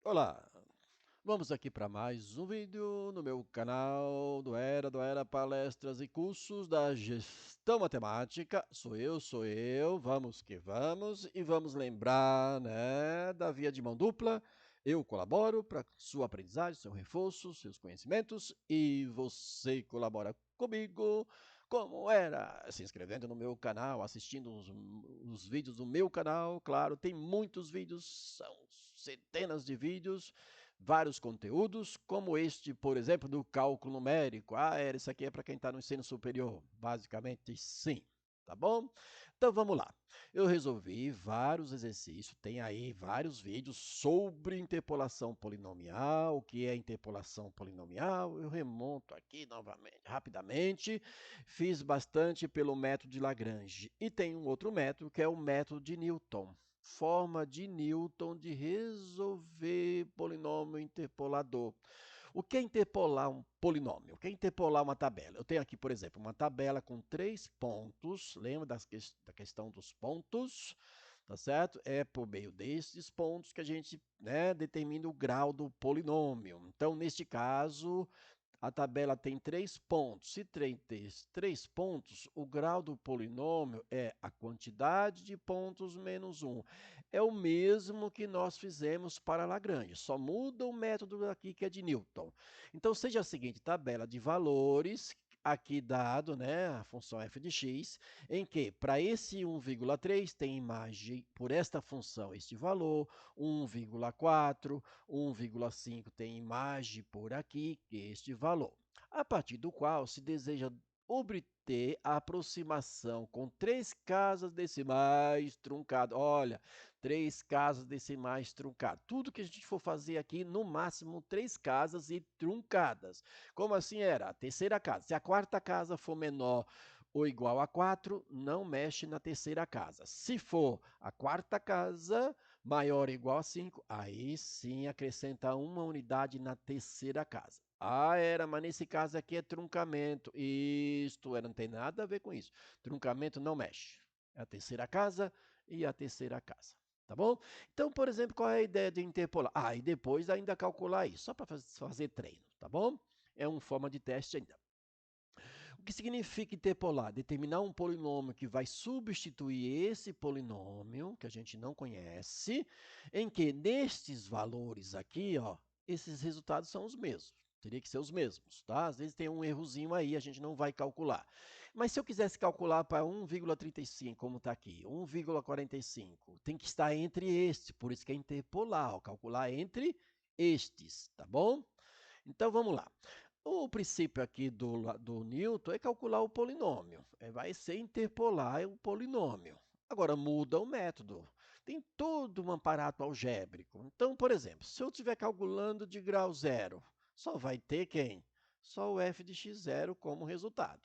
Olá, vamos aqui para mais um vídeo no meu canal do Era Palestras e Cursos da Gestão Matemática. Sou eu, vamos que vamos e vamos lembrar, né, da via de mão dupla. Eu colaboro para sua aprendizagem, seu reforço, seus conhecimentos e você colabora comigo. Como era? Se inscrevendo no meu canal, assistindo os vídeos do meu canal. Claro, tem muitos vídeos, são centenas de vídeos, vários conteúdos, como este, por exemplo, do cálculo numérico. Isso aqui é para quem está no ensino superior. Basicamente, sim. Tá bom? Então vamos lá. Eu resolvi vários exercícios, tem aí vários vídeos sobre interpolação polinomial, o que é interpolação polinomial. Eu remonto aqui novamente, rapidamente. Fiz bastante pelo método de Lagrange. E tem um outro método que é o método de Newton. Forma de Newton de resolver polinômio interpolador. O que é interpolar um polinômio? O que é interpolar uma tabela? Eu tenho aqui, por exemplo, uma tabela com 3 pontos. Lembra da questão dos pontos? Tá certo? É por meio desses pontos que a gente, né, determina o grau do polinômio. Então, neste caso, a tabela tem 3 pontos. Se tem 3 pontos, o grau do polinômio é a quantidade de pontos menos 1. É o mesmo que nós fizemos para Lagrange, só muda o método aqui que é de Newton. Então, seja a seguinte tabela de valores, aqui dado, né, a função f de x, em que para esse 1,3 tem imagem por esta função, este valor, 1,4, 1,5 tem imagem por aqui, que é este valor, a partir do qual se deseja obter a aproximação com 3 casas decimais truncado. Olha, 3 casas decimais truncado. Tudo que a gente for fazer aqui, no máximo 3 casas e truncadas. Como assim era? A terceira casa. Se a quarta casa for menor ou igual a 4, não mexe na terceira casa. Se for a quarta casa maior ou igual a 5, aí sim acrescenta uma unidade na terceira casa. Mas nesse caso aqui é truncamento. Isto não tem nada a ver com isso. Truncamento não mexe. É a terceira casa e a terceira casa. Tá bom? Então, por exemplo, qual é a ideia de interpolar? E depois ainda calcular isso, só para fazer treino, tá bom? É uma forma de teste ainda. O que significa interpolar? Determinar um polinômio que vai substituir esse polinômio, que a gente não conhece, em que nestes valores aqui, ó, esses resultados são os mesmos. Teria que ser os mesmos, tá? Às vezes tem um errozinho aí, a gente não vai calcular. Mas se eu quisesse calcular para 1,35, como está aqui, 1,45, tem que estar entre estes, por isso que é interpolar, ó, calcular entre estes, tá bom? Então vamos lá. O princípio aqui do Newton é calcular o polinômio. Vai ser interpolar o polinômio. Agora muda o método. Tem todo um aparato algébrico. Então, por exemplo, se eu estiver calculando de grau zero, só vai ter quem? Só o f de x0 como resultado.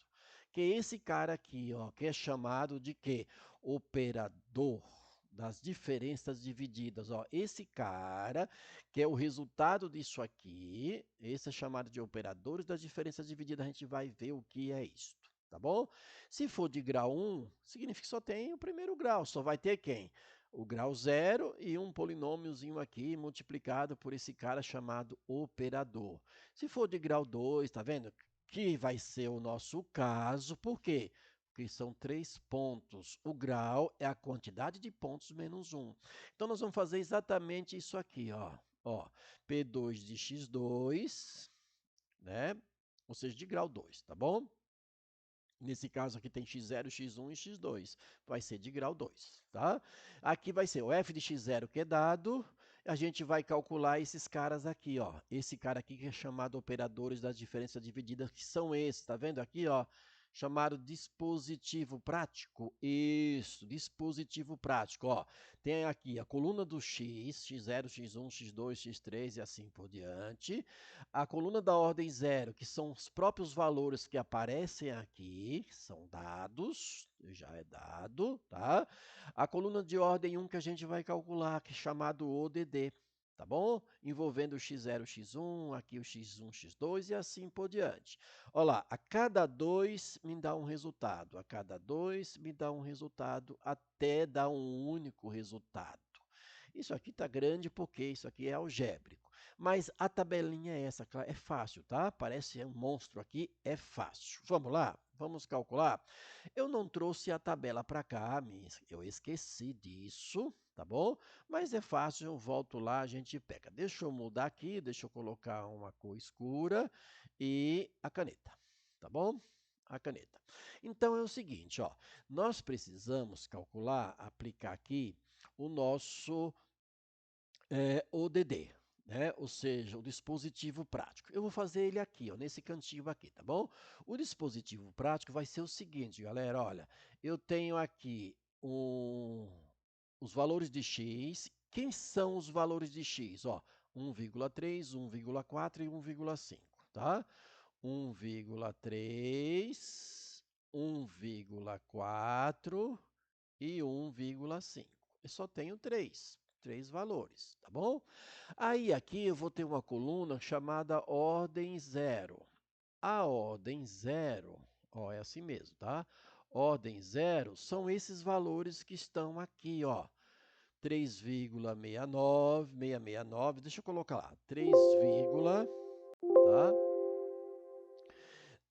Que é esse cara aqui, ó, que é chamado de quê? Operador das diferenças divididas. Ó, esse cara que é o resultado disso aqui, esse é chamado de operadores das diferenças divididas, a gente vai ver o que é isto, tá bom? Se for de grau 1, significa que só tem o primeiro grau, só vai ter quem? O grau 0 e um polinômiozinho aqui multiplicado por esse cara chamado operador. Se for de grau 2, tá vendo? Que vai ser o nosso caso, por quê? Porque são 3 pontos. O grau é a quantidade de pontos menos 1. Então, nós vamos fazer exatamente isso aqui, ó, P2 de x2, né? Ou seja, de grau 2, tá bom? Nesse caso aqui tem x0, x1 e x2. Vai ser de grau 2, tá? Aqui vai ser o f de x0 que é dado. A gente vai calcular esses caras aqui, ó. Esse cara aqui que é chamado operadores das diferenças divididas, que são esses, tá vendo aqui, ó? Chamado dispositivo prático. Isso, dispositivo prático, ó. Tem aqui a coluna do x, x0, x1, x2, x3 e assim por diante. A coluna da ordem zero, que são os próprios valores que aparecem aqui, são dados, já é dado, tá? A coluna de ordem 1 que a gente vai calcular, que é chamado ODD, tá bom? Envolvendo o x0, x1, aqui o x1, x2 e assim por diante. Olha lá, a cada 2 me dá um resultado, a cada 2 me dá um resultado, até dar um único resultado. Isso aqui está grande porque isso aqui é algébrico. Mas a tabelinha é essa, é fácil, tá? Parece um monstro aqui, é fácil. Vamos lá? Vamos calcular? Eu não trouxe a tabela para cá, eu esqueci disso, tá bom? Mas é fácil, eu volto lá, a gente pega. Deixa eu mudar aqui, deixa eu colocar uma cor escura e a caneta, tá bom? A caneta. Então é o seguinte, ó, nós precisamos calcular, aplicar aqui o nosso ODD, né? Ou seja, o dispositivo prático. Eu vou fazer ele aqui, ó, nesse cantinho aqui, tá bom? O dispositivo prático vai ser o seguinte, galera, olha, eu tenho aqui os valores de x. Quem são os valores de x? Ó, 1,3, 1,4 e 1,5, tá? 1,3, 1,4 e 1,5. Eu só tenho três valores, tá bom? Aí aqui eu vou ter uma coluna chamada ordem zero. A ordem zero, ó, é assim mesmo, tá? Ordem zero são esses valores que estão aqui, ó. 3,69, 669, deixa eu colocar lá, 3, tá?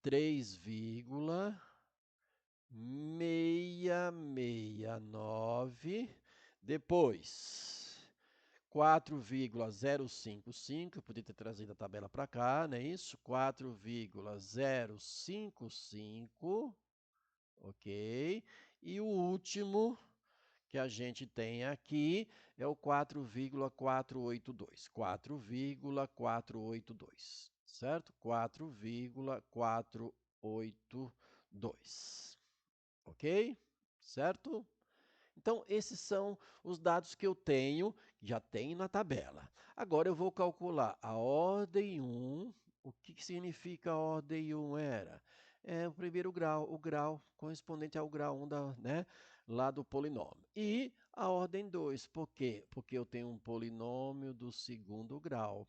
3,669, depois 4,055, eu podia ter trazido a tabela para cá, não é isso? 4,055, ok? E o último que a gente tem aqui é o 4,482. 4,482, certo? 4,482, ok? Certo? Então, esses são os dados que eu tenho, já tem na tabela. Agora eu vou calcular a ordem 1. O que significa a ordem 1 era? É o primeiro grau, o grau correspondente ao grau 1 né, lá do polinômio. E a ordem 2, por quê? Porque eu tenho um polinômio do segundo grau.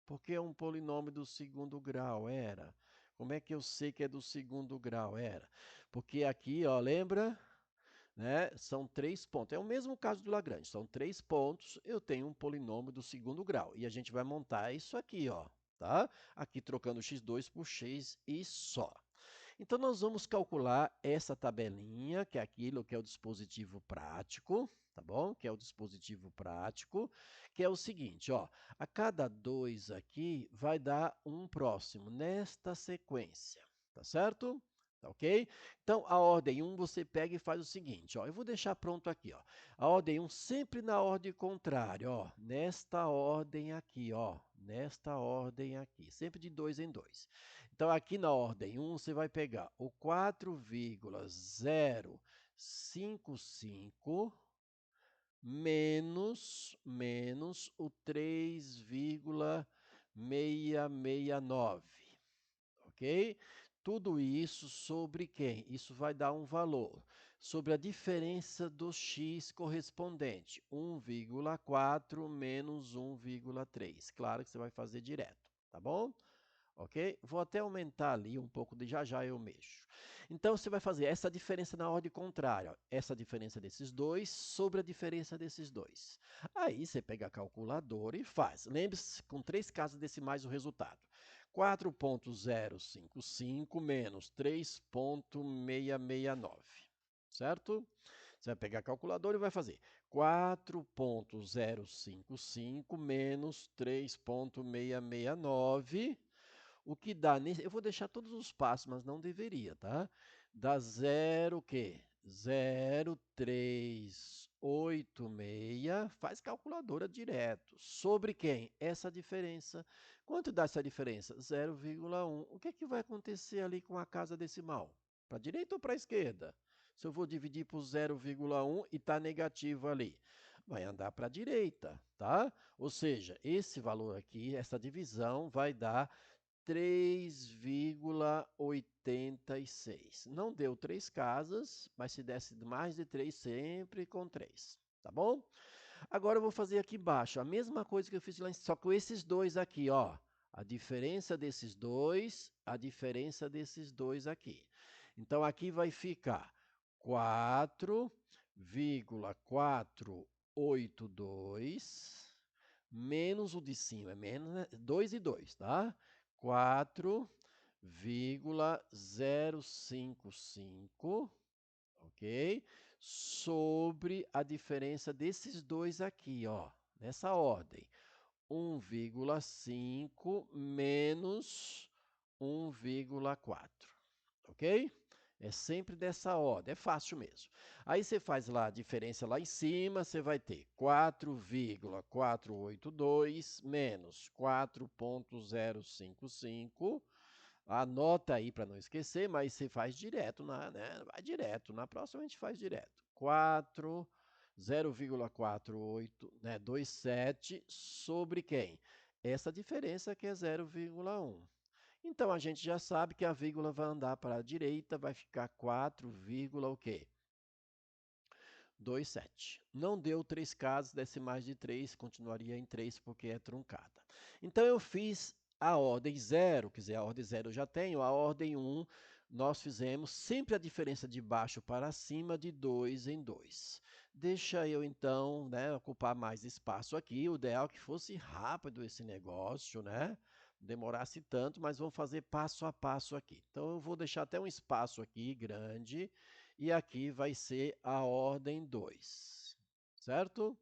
Por que um polinômio do segundo grau era? Como é que eu sei que é do segundo grau? Era porque aqui, ó, lembra? Né? São 3 pontos. É o mesmo caso do Lagrange. São 3 pontos, eu tenho um polinômio do segundo grau. E a gente vai montar isso aqui, ó, tá? Aqui trocando x2 por x e só. Então, nós vamos calcular essa tabelinha, que é aquilo que é o dispositivo prático, tá bom? Que é o dispositivo prático, que é o seguinte, ó, a cada 2 aqui vai dar um próximo, nesta sequência, tá certo? Tá ok? Então, a ordem 1 você pega e faz o seguinte, ó, eu vou deixar pronto aqui, ó, a ordem 1 sempre na ordem contrária, ó, nesta ordem aqui, ó, nesta ordem aqui, sempre de 2 em 2. Então, aqui na ordem 1, você vai pegar o 4,055 menos o 3,669, ok? Tudo isso sobre quem? Isso vai dar um valor. Sobre a diferença do x correspondente, 1,4 menos 1,3. Claro que você vai fazer direto, tá bom? Ok? Vou até aumentar ali um pouco, de já já eu mexo. Então, você vai fazer essa diferença na ordem contrária, ó, essa diferença desses dois sobre a diferença desses dois. Aí, você pega a calculadora e faz. Lembre-se, com 3 casas decimais o resultado. 4,055 menos 3,669, certo? Você vai pegar a calculadora e vai fazer 4,055 menos 3,669, o que dá, eu vou deixar todos os passos, mas não deveria, tá? Dá 0 o quê? 0,386, faz calculadora direto. Sobre quem? Essa diferença. Quanto dá essa diferença? 0,1. O que é que vai acontecer ali com a casa decimal? Para a direita ou para a esquerda? Se eu vou dividir por 0,1 e está negativo ali, vai andar para a direita, tá? Ou seja, esse valor aqui, essa divisão vai dar 3,86. Não deu 3 casas, mas se desse mais de 3, sempre com 3, tá bom? Agora eu vou fazer aqui embaixo a mesma coisa que eu fiz lá em cima, só com esses dois aqui, ó. A diferença desses dois, a diferença desses dois aqui. Então, aqui vai ficar 4,4 4,82 menos o de cima, é menos, né? 2 e 2, tá? 4,055, ok? Sobre a diferença desses dois aqui, ó, nessa ordem. 1,5 menos 1,4, ok? É sempre dessa ordem, é fácil mesmo. Aí você faz lá a diferença lá em cima, você vai ter 4,482 menos 4,055. Anota aí para não esquecer, mas você faz direto, né? Vai direto. Na próxima a gente faz direto. 0,48, né, 27 sobre quem? Essa diferença que é 0,1. Então a gente já sabe que a vírgula vai andar para a direita, vai ficar 4, o quê? 27. Não deu 3 casas, decimais de 3, continuaria em 3 porque é truncada. Então eu fiz a ordem 0, quer dizer, a ordem 0 eu já tenho, a ordem 1 nós fizemos sempre a diferença de baixo para cima de 2 em 2. Deixa eu então, né, ocupar mais espaço aqui, o ideal é que fosse rápido esse negócio, né? Demorasse tanto, mas vamos fazer passo a passo aqui. Então eu vou deixar até um espaço aqui grande, e aqui vai ser a ordem 2, certo?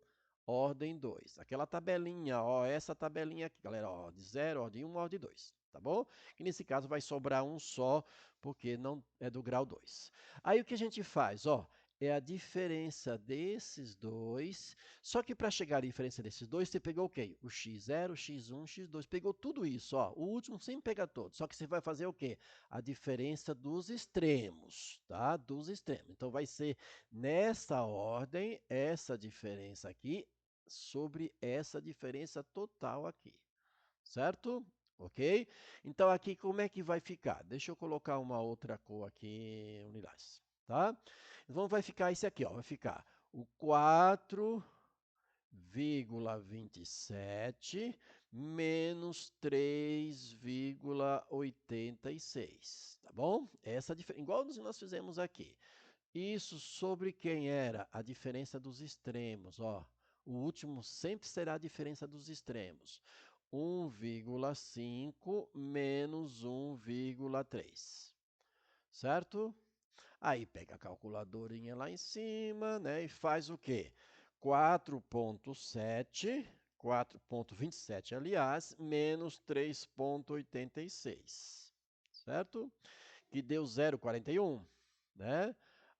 Ordem 2. Aquela tabelinha, ó, essa tabelinha aqui, galera, ó, de 0, ordem 1, ordem 2, tá bom? Que nesse caso vai sobrar um só, porque não é do grau 2. Aí o que a gente faz, ó, é a diferença desses dois, só que para chegar à diferença desses dois, você pegou o quê? O x0, x1, x2, pegou tudo isso, ó. O último sempre pega todo, só que você vai fazer o quê? A diferença dos extremos, tá? Dos extremos. Então vai ser nessa ordem, essa diferença aqui sobre essa diferença total aqui, certo? Ok? Então aqui como é que vai ficar? Deixa eu colocar uma outra cor aqui, um lilás, tá? Então vai ficar esse aqui, ó, vai ficar o 4,27 menos 3,86, tá bom? Essa diferença, igual nós fizemos aqui. Isso sobre quem era? A diferença dos extremos, ó. O último sempre será a diferença dos extremos. 1,5 menos 1,3, certo? Aí pega a calculadorinha lá em cima, né, e faz o quê? 4,27, aliás, menos 3,86, certo? Que deu 0,41, né?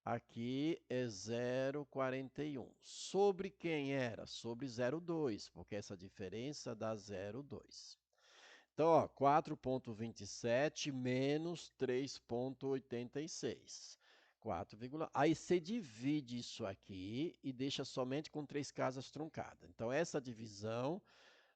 Aqui é 0,41. Sobre quem era? Sobre 0,2, porque essa diferença dá 0,2. Então, ó, 4,27 menos 3,86. 4, aí você divide isso aqui e deixa somente com 3 casas truncadas. Então, essa divisão,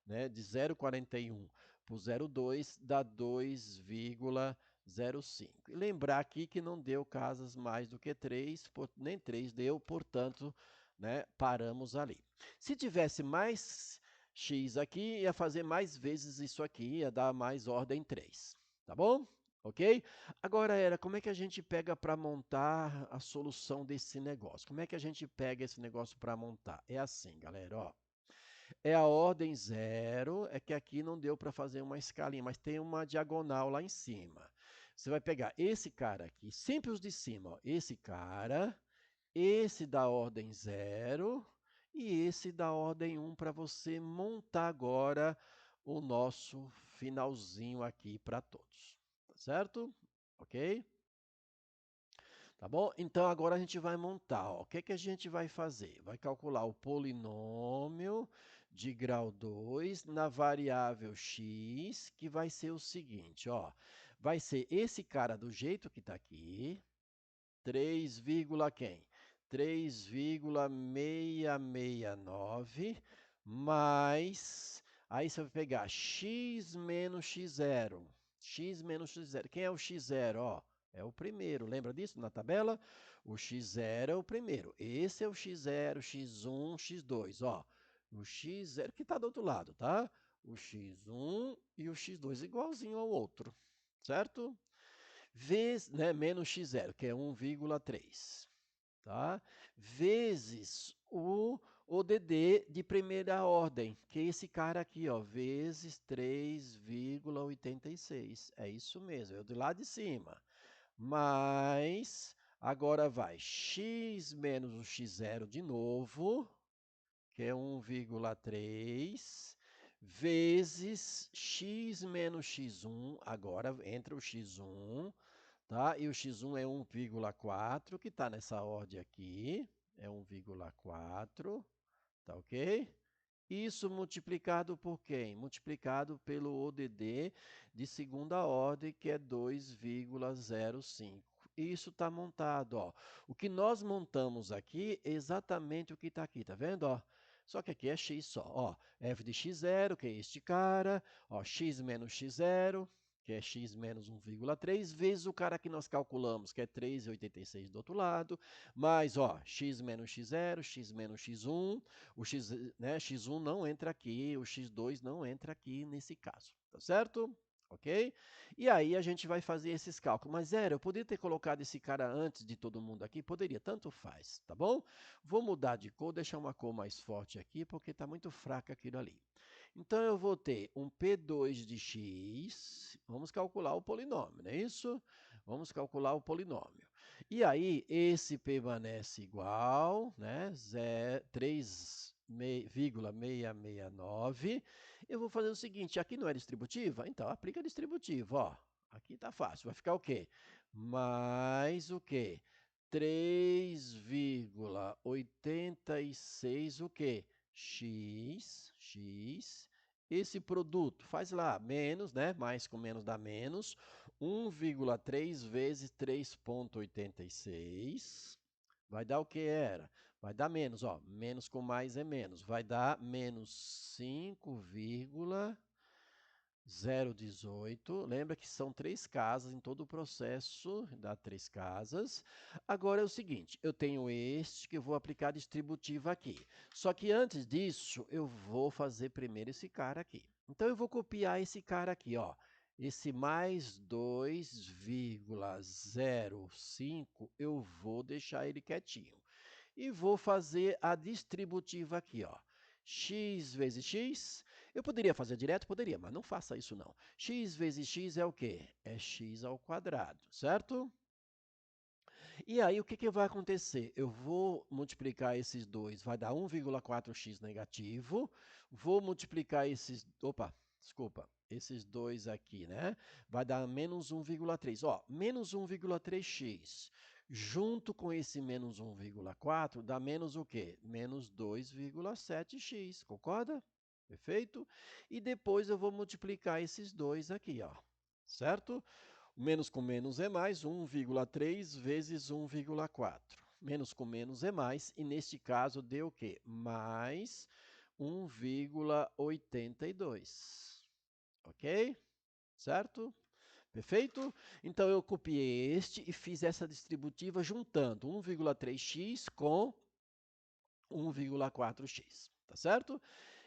né, de 0,41 por 0,2 dá 2,05. E lembrar aqui que não deu casas mais do que 3, nem 3 deu, portanto, né, paramos ali. Se tivesse mais x aqui, ia fazer mais vezes isso aqui, ia dar mais ordem 3, tá bom? Ok? Agora era, como é que a gente pega para montar a solução desse negócio? Como é que a gente pega esse negócio para montar? É assim, galera, ó. É a ordem 0, é que aqui não deu para fazer uma escalinha, mas tem uma diagonal lá em cima. Você vai pegar esse cara aqui, sempre os de cima, ó, esse cara, esse da ordem 0 e esse da ordem 1 para você montar agora o nosso finalzinho aqui para todos. Tá certo? Ok? Tá bom? Então agora a gente vai montar. Ó. O que, que a gente vai fazer? Vai calcular o polinômio de grau 2 na variável x, que vai ser o seguinte, ó. Vai ser esse cara do jeito que está aqui, 3, quem? 3,669 mais, aí você vai pegar x menos x0. X menos x0. Quem é o x0? Ó, é o primeiro. Lembra disso na tabela? O x0 é o primeiro. Esse é o x0, x1, x2. Ó, o x0 que está do outro lado, tá? O x1 e o x2 igualzinho ao outro, certo? Vezes, né, menos x0, que é 1,3, tá? Vezes o ODD de primeira ordem, que é esse cara aqui, ó, vezes 3,86. É isso mesmo, é o de lá de cima. Mas, agora vai, x menos o x0 de novo, que é 1,3, vezes x menos x1, agora entra o x1, tá? E o x1 é 1,4, que está nessa ordem aqui, é 1,4, tá ok? Isso multiplicado por quem? Multiplicado pelo ODD de segunda ordem, que é 2,05. Isso está montado, ó. O que nós montamos aqui é exatamente o que está aqui, tá vendo, ó? Só que aqui é x só, ó. F de x0, que é este cara, ó, x menos x0, que é x menos 1,3, vezes o cara que nós calculamos, que é 3,86 do outro lado, mais, ó, x menos x0, x menos x1, o x, né, x1 não entra aqui, o x2 não entra aqui nesse caso, tá certo? Ok? E aí a gente vai fazer esses cálculos. Mas, eu poderia ter colocado esse cara antes de todo mundo aqui? Poderia, tanto faz, tá bom? Vou mudar de cor, deixar uma cor mais forte aqui, porque está muito fraca aquilo ali. Então, eu vou ter um P2 de x, vamos calcular o polinômio, não é isso? Vamos calcular o polinômio. E aí, esse permanece igual, né? 3,669. Eu vou fazer o seguinte, aqui não é distributiva? Então, aplica a distributiva, ó. Aqui está fácil, vai ficar o quê? Mais o quê? 3,86 o quê? X, esse produto, faz lá, menos, né? Mais com menos dá menos, 1,3 vezes 3,86, vai dar o que era? Vai dar menos, ó, menos com mais é menos, vai dar menos 5,018. Lembra que são 3 casas em todo o processo, dá 3 casas. Agora é o seguinte, eu tenho este que eu vou aplicar distributiva aqui. Só que antes disso, eu vou fazer primeiro esse cara aqui. Então, eu vou copiar esse cara aqui, ó. Esse mais 2,05, eu vou deixar ele quietinho. E vou fazer a distributiva aqui, ó. X vezes x, eu poderia fazer direto? Poderia, mas não faça isso não. X vezes x é o quê? É x ao quadrado, certo? E aí, o que vai acontecer? Eu vou multiplicar esses dois, vai dar 1,4x negativo. Vou multiplicar esses... Opa, desculpa. Esses dois aqui, né? Vai dar menos 1,3. Ó, menos 1,3x. Junto com esse menos 1,4, dá menos o quê? Menos 2,7x. Concorda? Perfeito? E depois eu vou multiplicar esses dois aqui, ó. Certo? Menos com menos é mais, 1,3 vezes 1,4. Menos com menos é mais, e neste caso deu o quê? Mais 1,82. Ok? Certo? Perfeito? Então, eu copiei este e fiz essa distributiva juntando 1,3x com 1,4x. Tá certo?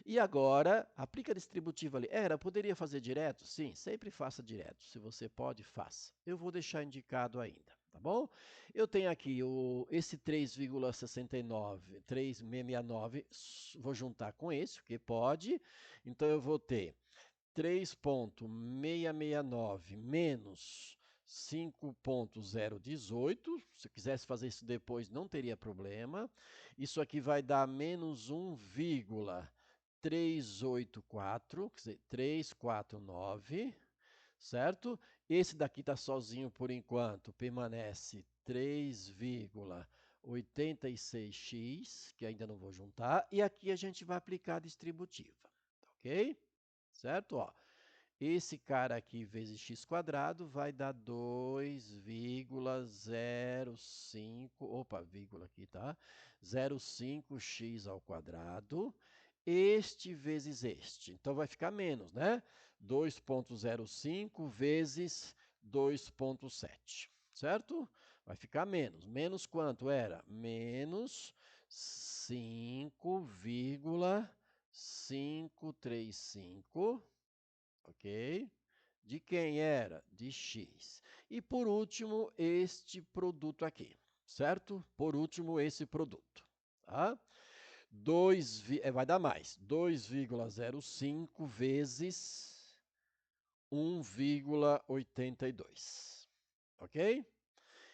E agora, aplica a distributiva ali. Poderia fazer direto? Sim, sempre faça direto. Se você pode, faça. Eu vou deixar indicado ainda, tá bom? Eu tenho aqui esse 3,69, 3,669, vou juntar com esse, porque pode. Então, eu vou ter 3,669 menos 5,018. Se eu quisesse fazer isso depois, não teria problema. Isso aqui vai dar menos 1,384, quer dizer, 349, certo? Esse daqui está sozinho por enquanto, permanece 3,86x, que ainda não vou juntar, e aqui a gente vai aplicar a distributiva, ok? Certo? Ó, esse cara aqui vezes x quadrado vai dar 2,05, opa, vírgula aqui, tá? 0,5x ao quadrado, este vezes este. Então, vai ficar menos, né? 2,05 vezes 2,7, certo? Vai ficar menos. Menos quanto era? Menos 5,535, ok? De quem era? De x. E por último, este produto aqui, certo? Por último, esse produto, tá? vai dar mais. 2,05 vezes 1,82. Ok?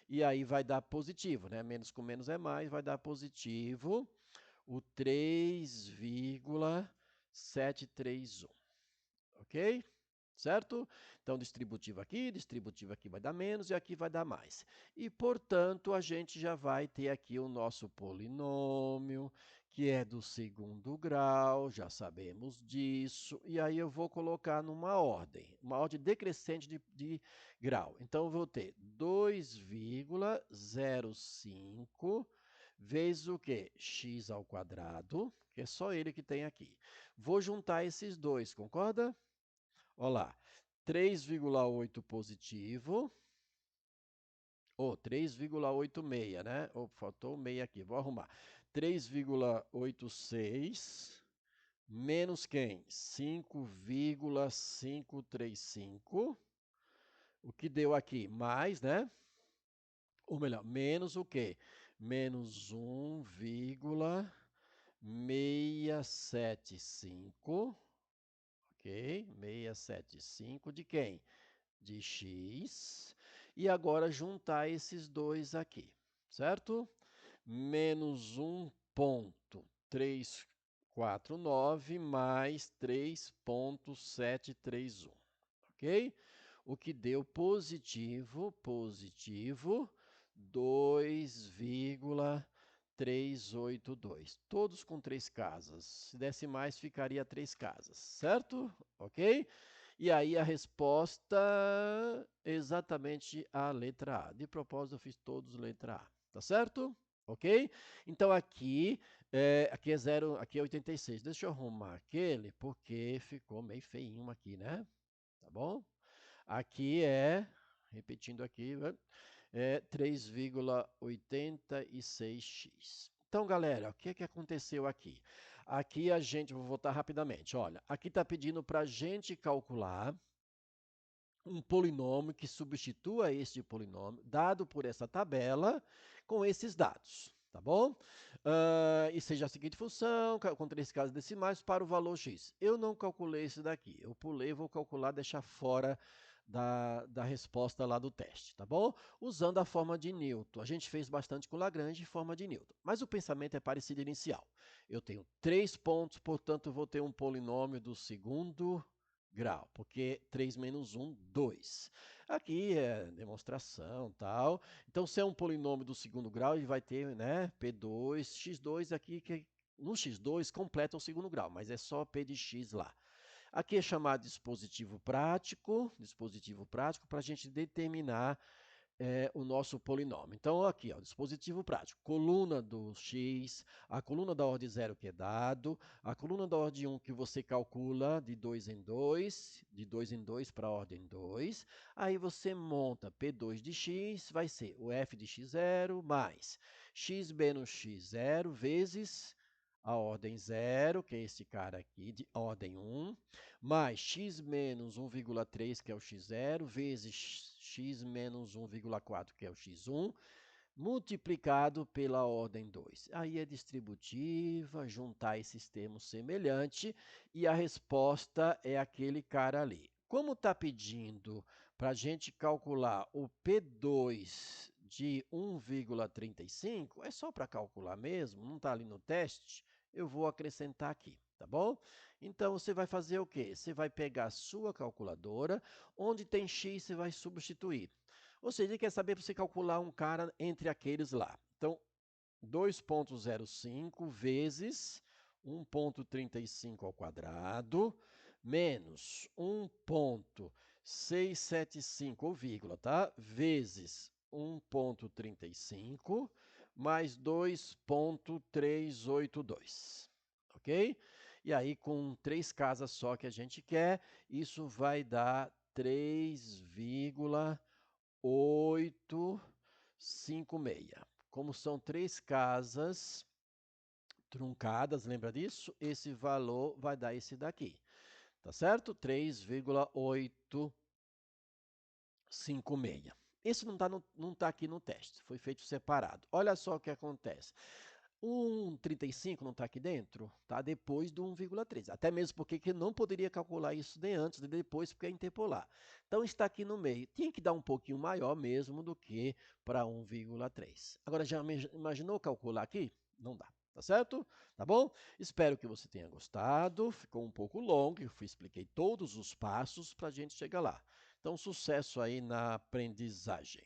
E aí vai dar positivo, né? Menos com menos é mais, vai dar positivo o 3,731. Ok? Certo? Então, distributivo aqui vai dar menos e aqui vai dar mais. E, portanto, a gente já vai ter aqui o nosso polinômio, que é do segundo grau, já sabemos disso. E aí eu vou colocar numa ordem, uma ordem decrescente de grau. Então, eu vou ter 2,05 vezes o quê? X ao quadrado, que é só ele que tem aqui. Vou juntar esses dois, concorda? Olha lá, 3,8 positivo, ou 3,86, né? Oh, faltou o meio aqui, vou arrumar. 3,86 menos quem? 5,535, o que deu aqui? Mais, né? Ou melhor, menos o quê? Menos 1,675, ok? 675 de quem? De x, e agora juntar esses dois aqui, certo? Menos 1,349 mais 3,731, ok? O que deu positivo 2,382. Todos com 3 casas. Se desse mais, ficaria 3 casas, certo? Ok? E aí a resposta exatamente a letra A. De propósito, eu fiz todos letra A, tá certo? Ok? Então aqui é 0, aqui é 86. Deixa eu arrumar aquele, porque ficou meio feinho aqui, né? Tá bom? Aqui repetindo aqui, é 3,86x. Então, galera, o que aconteceu aqui? Aqui vou voltar rapidamente. Olha, aqui está pedindo para a gente calcular um polinômio que substitua este polinômio, dado por essa tabela, com esses dados, tá bom? E seja a seguinte função, com 3 casas decimais, para o valor x. Eu não calculei esse daqui, eu pulei, vou calcular, deixar fora da resposta lá do teste, tá bom? Usando a forma de Newton. A gente fez bastante com Lagrange e forma de Newton, mas o pensamento é parecido inicial. Eu tenho 3 pontos, portanto, eu vou ter um polinômio do segundo grau, porque 3 menos 1, 2. Aqui é demonstração, tal. Então, se é um polinômio do segundo grau, ele vai ter, né, P2, x2 aqui, que no x2 completa o segundo grau, mas é só P de x lá. Aqui é chamado dispositivo prático para a gente determinar o nosso polinômio. Então, aqui, ó, dispositivo prático, coluna do x, a coluna da ordem 0 que é dado, a coluna da ordem 1 que você calcula de 2 em 2, de 2 em 2 para a ordem 2, aí você monta P2 de x, vai ser o f de x0 mais x menos x0 vezes a ordem 0, que é esse cara aqui, de ordem 1, mais x menos 1,3, que é o x0, vezes x menos 1,4, que é o x1, multiplicado pela ordem 2. Aí é distributiva, juntar esses termos semelhantes, e a resposta é aquele cara ali. Como está pedindo para a gente calcular o P2 de 1,35, é só para calcular mesmo, não está ali no teste, eu vou acrescentar aqui, tá bom? Então, você vai fazer o quê? Você vai pegar a sua calculadora, onde tem x, você vai substituir. Ou seja, ele quer saber para você calcular um cara entre aqueles lá. Então, 2,05 vezes 1,35 ao quadrado, menos 1,675, ou vírgula, tá? Vezes 1,35 mais 2,382, ok? E aí, com 3 casas só que a gente quer, isso vai dar 3,856. Como são 3 casas truncadas, lembra disso? Esse valor vai dar esse daqui, tá certo? 3,856. Esse não tá aqui no teste, foi feito separado. Olha só o que acontece. 1,35 não está aqui dentro? Está depois do 1,3. Até mesmo porque que não poderia calcular isso nem antes nem depois, porque é interpolar. Então está aqui no meio. Tinha que dar um pouquinho maior mesmo do que para 1,3. Agora já imaginou calcular aqui? Não dá. Tá certo? Tá bom? Espero que você tenha gostado. Ficou um pouco longo, eu expliquei todos os passos para a gente chegar lá. Então, sucesso aí na aprendizagem.